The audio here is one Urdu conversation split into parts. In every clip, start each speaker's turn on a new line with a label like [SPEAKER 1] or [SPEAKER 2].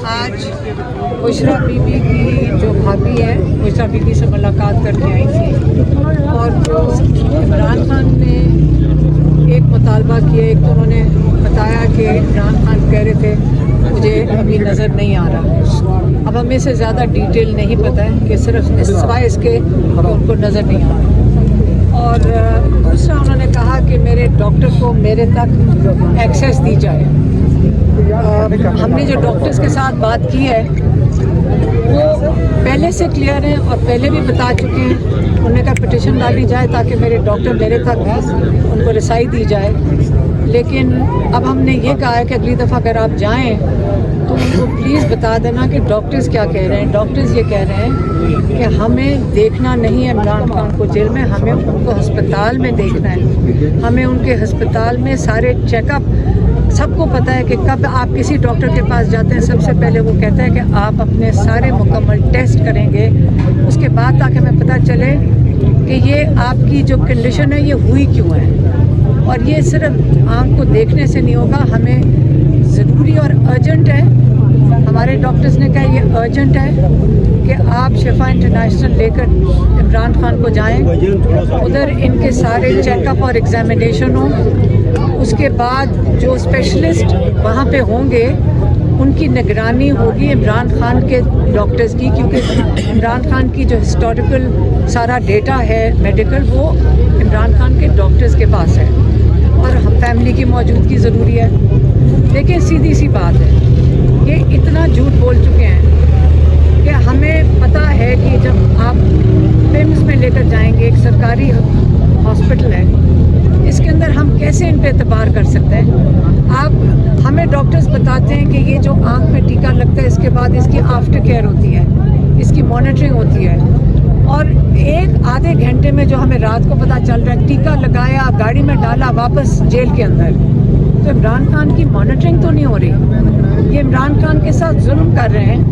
[SPEAKER 1] آج بشرا بی بی کی جو بھابھی ہے بشرا بی بی سے ملاقات کر کے آئی تھی، اور جو عمران خان نے ایک مطالبہ کیا، ایک تو انہوں نے بتایا کہ عمران خان کہہ رہے تھے مجھے ابھی نظر نہیں آ رہا. اب ہمیں سے زیادہ ڈیٹیل نہیں پتہ ہے کہ صرف سوائے اس کے کہ ان کو نظر نہیں آ رہا. اور دوسرا انہوں نے کہا کہ میرے ڈاکٹر کو میرے تک ایکسیس دی جائے. ہم نے جو ڈاکٹرز کے ساتھ بات کی ہے وہ پہلے سے کلیئر ہیں اور پہلے بھی بتا چکے ہیں. انہوں نے کہا پٹیشن ڈالی جائے تاکہ میرے ڈاکٹر میرے تک ان کو رسائی دی جائے. لیکن اب ہم نے یہ کہا ہے کہ اگلی دفعہ اگر آپ جائیں تو ان کو پلیز بتا دینا کہ ڈاکٹرز کیا کہہ رہے ہیں. ڈاکٹرز یہ کہہ رہے ہیں کہ ہمیں دیکھنا نہیں ہے عمران خان کو جیل میں، ہمیں ان کو ہسپتال میں دیکھنا ہے. ہمیں ان کے ہسپتال میں سارے چیک اپ، سب کو پتہ ہے کہ کب آپ کسی ڈاکٹر کے پاس جاتے ہیں سب سے پہلے وہ کہتا ہے کہ آپ اپنے سارے مکمل ٹیسٹ کریں گے اس کے بعد، تاکہ ہمیں پتہ چلے کہ یہ آپ کی جو کنڈیشن ہے یہ ہوئی کیوں ہے. اور یہ صرف آنکھ کو دیکھنے سے نہیں ہوگا، ہمیں ضروری اور ارجنٹ ہے. ہمارے ڈاکٹرز نے کہا یہ ارجنٹ ہے کہ آپ شفا انٹرنیشنل لے کر عمران خان کو جائیں، ادھر ان کے سارے چیک اپ اور ایگزامینیشن ہوں. اس کے بعد جو اسپیشلسٹ وہاں پہ ہوں گے ان کی نگرانی ہوگی عمران خان کے ڈاکٹرز کی، کیونکہ عمران خان کی جو ہسٹوریکل سارا ڈیٹا ہے میڈیکل وہ عمران خان کے ڈاکٹرز کے پاس ہے، اور فیملی کی موجودگی ضروری ہے. دیکھیں سیدھی سی بات ہے، یہ اتنا جھوٹ بول چکے ہیں کہ ہمیں پتہ ہے کہ جب آپ پمس میں لے کر جائیں گے، ایک سرکاری ہاسپٹل ہے، اس کے اندر ہم کیسے ان پہ اعتبار کر سکتے ہیں؟ آپ ہمیں ڈاکٹرز بتاتے ہیں کہ یہ جو آنکھ میں ٹیکا لگتا ہے اس کے بعد اس کی آفٹر کیئر ہوتی ہے، اس کی مانیٹرنگ ہوتی ہے. اور ایک آدھے گھنٹے میں جو ہمیں رات کو پتہ چل رہا ہے ٹیکا لگایا، گاڑی میں ڈالا، واپس جیل کے اندر، تو عمران خان کی مانیٹرنگ تو نہیں ہو رہی. یہ عمران خان کے ساتھ ظلم کر رہے ہیں.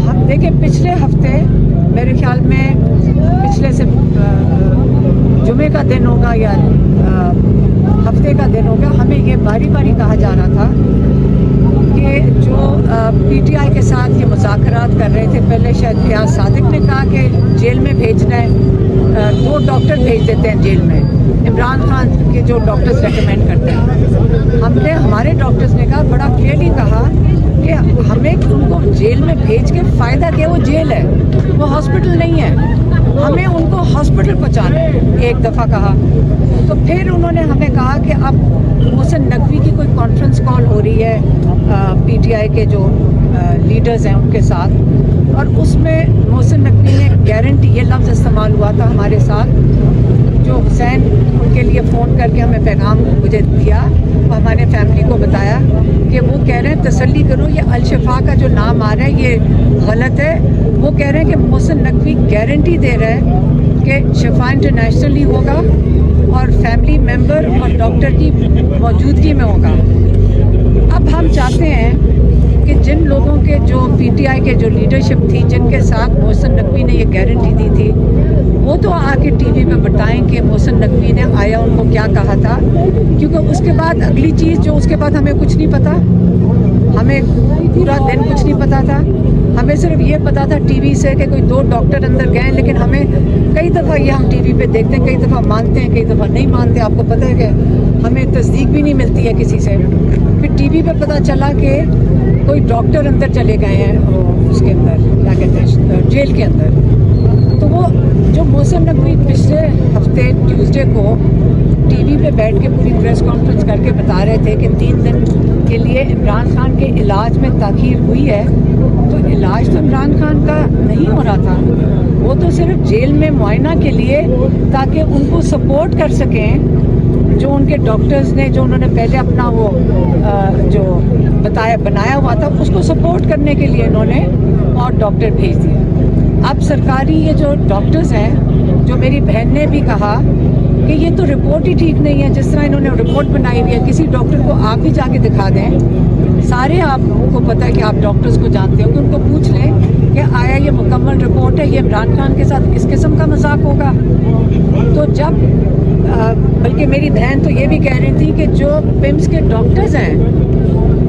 [SPEAKER 1] ہم دیکھیں پچھلے ہفتے میرے خیال میں پچھلے سے جمعے کا دن ہوگا یا ہفتے کا دن ہوگا، ہمیں یہ باری باری کہا جا رہا تھا کہ جو پی ٹی آئی کے ساتھ یہ مذاکرات کر رہے تھے، پہلے شاید فیاض صادق نے کہا کہ جیل میں بھیجنا ہے، 2 ڈاکٹر بھیج دیتے ہیں جیل میں عمران خان کے جو ڈاکٹرز ریکمینڈ کرتے ہیں. ہمارے ڈاکٹرز نے کہا، بڑا کلیئرلی کہا کہ ہمیں ان کو جیل میں بھیج کے فائدہ کیا، وہ جیل ہے، وہ ہاسپٹل نہیں ہے، ہمیں ان کو ہاسپٹل پہنچانا ہے. ایک دفعہ کہا تو پھر انہوں نے ہمیں کہا کہ اب محسن نقوی کی کوئی کانفرنس کال ہو رہی ہے پی ٹی آئی کے جو لیڈرز ہیں ان کے ساتھ، اور اس میں محسن نقوی نے گارنٹی، یہ لفظ استعمال ہوا تھا ہمارے ساتھ، جو حسین ان کے لیے فون کر کے ہمیں پیغام مجھے دیا اور ہمارے فیملی کو بتایا کہ وہ کہہ رہے ہیں تسلی کرو، یہ الشفا کا جو نام آ رہا ہے یہ غلط ہے. وہ کہہ رہے ہیں کہ محسن نقوی گارنٹی دے رہا ہے کہ شفا انٹرنیشنل ہی ہوگا اور فیملی ممبر اور ڈاکٹر کی موجودگی میں ہوگا. اب ہم چاہتے ہیں کہ جن لوگوں کے جو پی ٹی آئی کے جو لیڈرشپ تھی، جن کے ساتھ محسن نقوی نے یہ گارنٹی دی تھی، وہ تو آ کے ٹی وی پہ بتائیں کہ محسن نقوی نے آیا ان کو کیا کہا تھا. کیونکہ اس کے بعد اگلی چیز جو اس کے بعد ہمیں کچھ نہیں پتا، ہمیں پورا دن کچھ نہیں پتا تھا. ہمیں صرف یہ پتا تھا ٹی وی سے کہ کوئی 2 ڈاکٹر اندر گئے، لیکن ہمیں کئی دفعہ یہ ہم ٹی وی پہ دیکھتے ہیں، کئی دفعہ مانتے ہیں، کئی دفعہ نہیں مانتے. آپ کو پتہ ہے کہ ہمیں تصدیق بھی نہیں ملتی ہے کسی سے. پھر ٹی وی پہ پتہ چلا کہ کوئی ڈاکٹر اندر چلے گئے ہیں اس کے اندر، کیا کہتے ہیں، جیل کے اندر. تو وہ جو محسن نقوی پچھلے ہفتے ٹیوزڈے کو ٹی وی پہ بیٹھ کے پوری پریس کانفرنس کر کے بتا رہے تھے کہ 3 دن کے لیے عمران خان کے علاج میں تاخیر ہوئی ہے، تو علاج تو عمران خان کا نہیں ہو رہا تھا، وہ تو صرف جیل میں معائنہ کے لیے تاکہ ان کو سپورٹ کر سکیں. جو ان کے ڈاکٹرز نے، جو انہوں نے پہلے اپنا وہ جو بنایا ہوا تھا، اس کو سپورٹ کرنے کے لیے انہوں نے اور ڈاکٹر بھیج دیے. اب سرکاری یہ جو ڈاکٹرز ہیں، جو میری بہن نے بھی کہا کہ یہ تو رپورٹ ہی ٹھیک نہیں ہے، جس طرح انہوں نے رپورٹ بنائی ہوئی ہے، کسی ڈاکٹر کو آپ بھی جا کے دکھا دیں. سارے آپ کو پتہ ہے کہ آپ ڈاکٹرز کو جانتے ہو کہ ان کو پوچھ لیں کہ آیا یہ مکمل رپورٹ ہے، یہ عمران خان کے ساتھ کس قسم کا مذاق ہوگا. تو جب بلکہ میری بہن تو یہ بھی کہہ رہی تھی کہ جو پمس کے ڈاکٹرز ہیں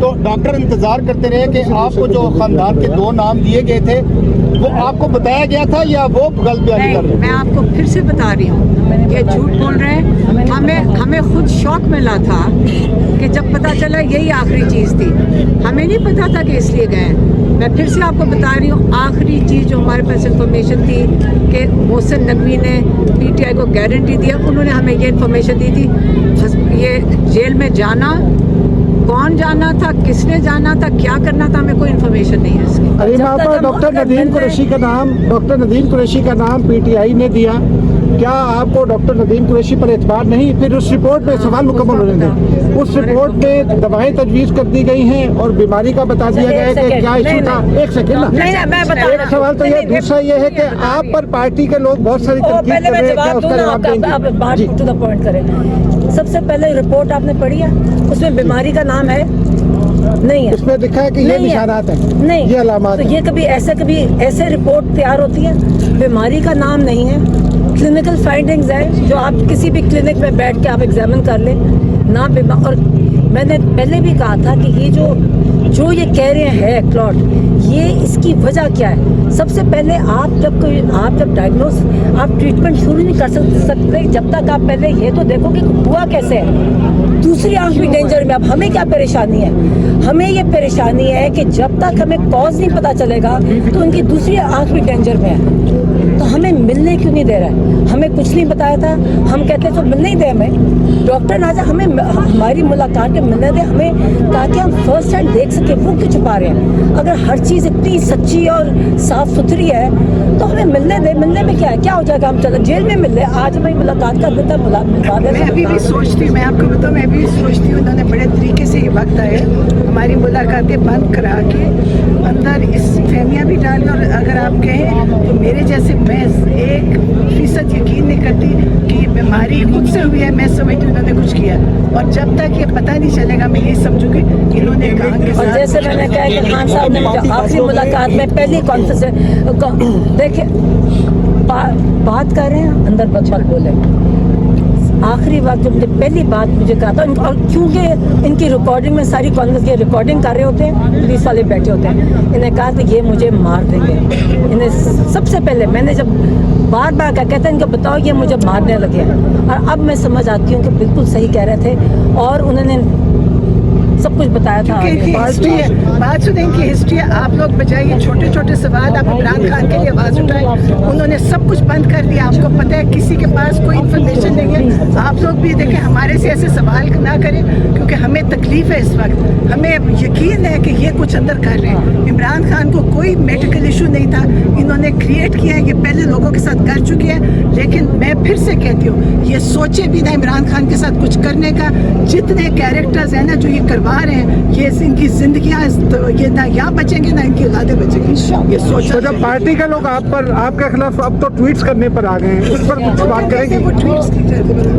[SPEAKER 2] تو ڈاکٹر انتظار کرتے رہے کہ آپ کو جو خاندان کے 2 نام دیے گئے تھے وہ آپ کو بتایا گیا تھا یا وہ غلط بیانی کر رہے
[SPEAKER 1] میں آپ کو پھر سے بتا رہی ہوں کہ جھوٹ بول رہے ہیں. ہمیں خود شوق ملا تھا کہ جب پتہ چلا یہی آخری چیز تھی. ہمیں نہیں پتا تھا کہ اس لیے گئے ہیں. میں پھر سے آپ کو بتا رہی ہوں آخری چیز جو ہمارے پاس انفارمیشن تھی کہ محسن نقوی نے پی ٹی آئی کو گارنٹی دیا, انہوں نے ہمیں یہ انفارمیشن دی تھی. یہ جیل میں جانا, کون جانا تھا, کس نے جانا تھا, کیا کرنا تھا, ہمیں کوئی انفارمیشن نہیں ہے اس کی.
[SPEAKER 2] علیم آپا, ڈاکٹر ندیم قریشی کا نام پی ٹی آئی نے دیا, کیا آپ کو ڈاکٹر ندیم قریشی پر اعتبار نہیں؟ پھر اس رپورٹ میں سوال مکمل ہونے دیں. اس رپورٹ میں دوائیں تجویز کر دی گئی ہیں اور بیماری کا بتا دیا گیا ہے کہ کیا ایشو تھا. ایک سیکنڈ نا, ایک سوال تو یہ, دوسرا یہ ہے کہ آپ پر پارٹی کے لوگ بہت ساری تنقید کر رہے ہیں, کیا اس کا جواب دیں گے؟
[SPEAKER 3] آپ بات ٹو دا پوائنٹ کریں. سب سے پہلے رپورٹ آپ نے پڑھی ہے, اس میں بیماری کا نام ہے نہیں ہے,
[SPEAKER 2] اس میں لکھا ہے کہ یہ نشانات ہیں,
[SPEAKER 3] نہیں
[SPEAKER 2] یہ علامات
[SPEAKER 3] تو
[SPEAKER 2] ہیں.
[SPEAKER 3] یہ کبھی ایسے رپورٹ تیار ہوتی ہے, بیماری کا نام نہیں ہے. کلینکل فائنڈنگز ہے جو آپ کسی بھی کلینک میں بیٹھ کے آپ ایگزامن کر لیں نہ. اور میں نے پہلے بھی کہا تھا کہ یہ جو یہ کہہ رہے ہیں کلاٹ, یہ اس کی وجہ کیا ہے. سب سے پہلے آپ جب ڈائگنوز, آپ ٹریٹمنٹ شروع نہیں کر سکتے جب تک آپ پہلے یہ تو دیکھو کہ ہوا کیسے ہے. دوسری آنکھ بھی ڈینجر میں. اب ہمیں کیا پریشانی ہے, ہمیں یہ پریشانی ہے کہ جب تک ہمیں کاز نہیں پتا چلے گا تو ان کی دوسری آنکھ بھی ڈینجر میں ہے. تو ہمیں ملنے کیوں نہیں دے رہا ہے؟ ہمیں کچھ نہیں بتایا تھا, ہم کہتے تو ملنے ہی دے ہمیں. ڈاکٹر ناجا ہمیں ہماری ملاقات کے ملنے دے, ہمیں تاکہ ہم فرسٹ ہینڈ دیکھ سکیں. وہ کیوں چھپا رہے ہیں؟ اگر ہر چیز اتنی سچی اور صاف ستھری ہے تو ہمیں ملنے دے. ملنے میں کیا ہے, کیا ہو جائے گا, ہم چلے جیل میں مل لیں. آج ہمیں ملاقات کر دیتا,
[SPEAKER 4] میں ابھی بھی سوچتی ہوں, میں آپ کو بتاؤں, میں ابھی بھی سوچتی ہوں انہوں نے بڑے طریقے سے یہ وقت آئے ہماری ملاقاتیں بند کرا کے اندر اس فہمیاں بھی ڈال. اور اگر آپ کہیں تو میرے جیسے میں 1% یقین نہیں کرتی کہ یہ بیماری خود سے ہوئی ہے. میں سمجھتی ہوں انہوں نے کچھ کیا, اور جب تک یہ پتہ نہیں چلے گا میں یہی سمجھوں گی انہوں نے کہا کہ.
[SPEAKER 3] اور جیسے میں نے کہا کہ خان صاحب نے مجھے آخری ملاقات میں پہلی کانفرنس دیکھیں بات کر رہے ہیں اندر بچ بولے. آخری وقت جب پہلی بات مجھے کہا تھا, اور کیونکہ ان کی ریکارڈنگ میں ساری کانفرنس یہ ریکارڈنگ کر رہے ہوتے ہیں, پولیس والے بیٹھے ہوتے ہیں, انہیں کہا کہ یہ مجھے مار دیں گے. انہیں سب سے پہلے میں نے جب بار بار کہا, کہتے ہیں ان کو بتاؤ یہ مجھے مارنے لگے. اور اب میں سمجھ آتی ہوں کہ بالکل صحیح کہہ رہے تھے, اور انہوں نے سب کچھ بتایا تھا.
[SPEAKER 4] بات سنیں, ان کی ہسٹری ہے. آپ لوگ بجائے یہ چھوٹے چھوٹے سوال آپ عمران خان کے لیے آواز اٹھائیں, انہوں نے سب کچھ بند کر دیا. آپ کو پتہ ہے کسی کے پاس کوئی انفارمیشن نہیں ہے. آپ لوگ بھی دیکھیں, ہمارے سے ایسے سوال نہ کریں کیونکہ ہمیں تکلیف ہے اس وقت. ہمیں یقین ہے کہ یہ کچھ اندر کر رہے ہیں. عمران خان کو کوئی میڈیکل ایشو نہیں تھا, انہوں نے کریٹ کیا ہے, یہ پہلے لوگوں کے ساتھ کر چکے ہیں. لیکن میں پھر سے کہتی ہوں, یہ سوچے بھی نہ عمران خان کے ساتھ کچھ کرنے کا. جتنے کیریکٹرز ہیں نا جو یہ کروا رہے ہیں, یہ ان کی زندگیاں یہ نہ یہاں بچیں گے نہ ان کی اولادیں بچیں گی. یہ سوچا.
[SPEAKER 2] تو جب پارٹی کے لوگ آپ کے خلاف اب تو ٹویٹس کرنے پر آ گئے ہیں, اس پر کچھ بات کریں گے؟
[SPEAKER 4] وہ ٹویٹس کی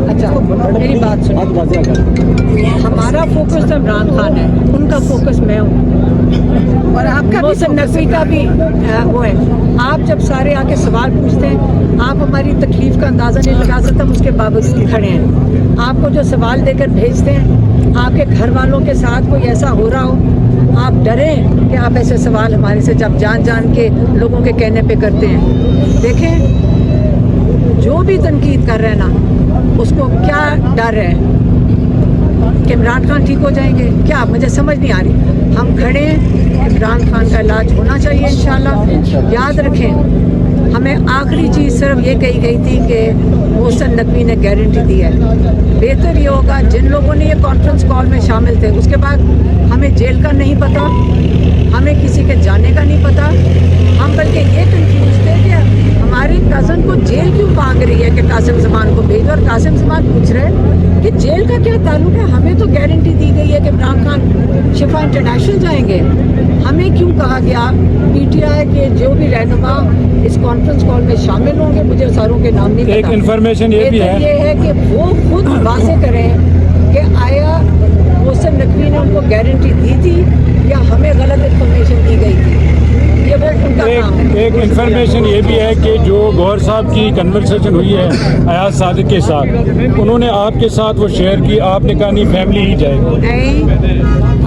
[SPEAKER 1] اچھا میری بات سنیں, ہمارا فوکس عمران خان ہے, ان کا فوکس میں ہوں,
[SPEAKER 4] اور آپ کا
[SPEAKER 1] محسن نقوی کا بھی وہ ہے. آپ جب سارے آ کے سوال پوچھتے ہیں, آپ ہماری تکلیف کا اندازہ نہیں لگا سکتے, ہم اس کے باوجود کھڑے ہیں. آپ کو جو سوال دے کر بھیجتے ہیں, آپ کے گھر والوں کے ساتھ کوئی ایسا ہو رہا ہو, آپ ڈریں کہ آپ ایسے سوال ہمارے سے جب جان کے لوگوں کے کہنے پہ کرتے ہیں. دیکھیں جو بھی تنقید کر رہے ہیں نا, اس کو کیا ڈر ہے کہ عمران خان ٹھیک ہو جائیں گے کیا؟ مجھے سمجھ نہیں آ رہی. ہم کھڑے ہیں, عمران خان کا علاج ہونا چاہیے انشاءاللہ. یاد رکھیں, ہمیں آخری چیز صرف یہ کہی گئی تھی کہ محسن نقوی نے گارنٹی دی ہے. بہتر یہ ہوگا جن لوگوں نے یہ کانفرنس کال میں شامل تھے, اس کے بعد ہمیں جیل کا نہیں پتہ, ہمیں کسی کے جانے کا نہیں پتہ. ہم بلکہ یہ کنفیوز تھے کہ ہماری کزن کو جیل کیوں مانگ رہی ہے کہ قاسم زمان کو بھیجو, اور قاسم زمان پوچھ رہے کہ جیل کا کیا تعلق ہے. ہمیں تو گارنٹی دی گئی ہے کہ عمران خان شفا انٹرنیشنل جائیں گے. ہمیں کیوں کہا گیا پی ٹی آئی کے جو بھی رہنما اس کانفرنس کال میں شامل ہوں گے, مجھے ساروں کے نام نہیں پتا.
[SPEAKER 5] ایک انفارمیشن یہ بھی
[SPEAKER 1] ہے کہ وہ خود واضح کریں کہ آیا محسن نقوی نے ان کو گارنٹی دی تھی یا ہمیں غلط انفارمیشن دی گئی تھی. یہ وہ ان کا کام ہے.
[SPEAKER 5] ایک انفارمیشن یہ بھی ہے کہ جو گوہر صاحب کی کنورسیشن ہوئی ہے ایاز صادق کے ساتھ, انہوں نے آپ کے ساتھ وہ شیئر کی, آپ نے کہا نہیں فیملی ہی جائے گی.
[SPEAKER 1] نہیں,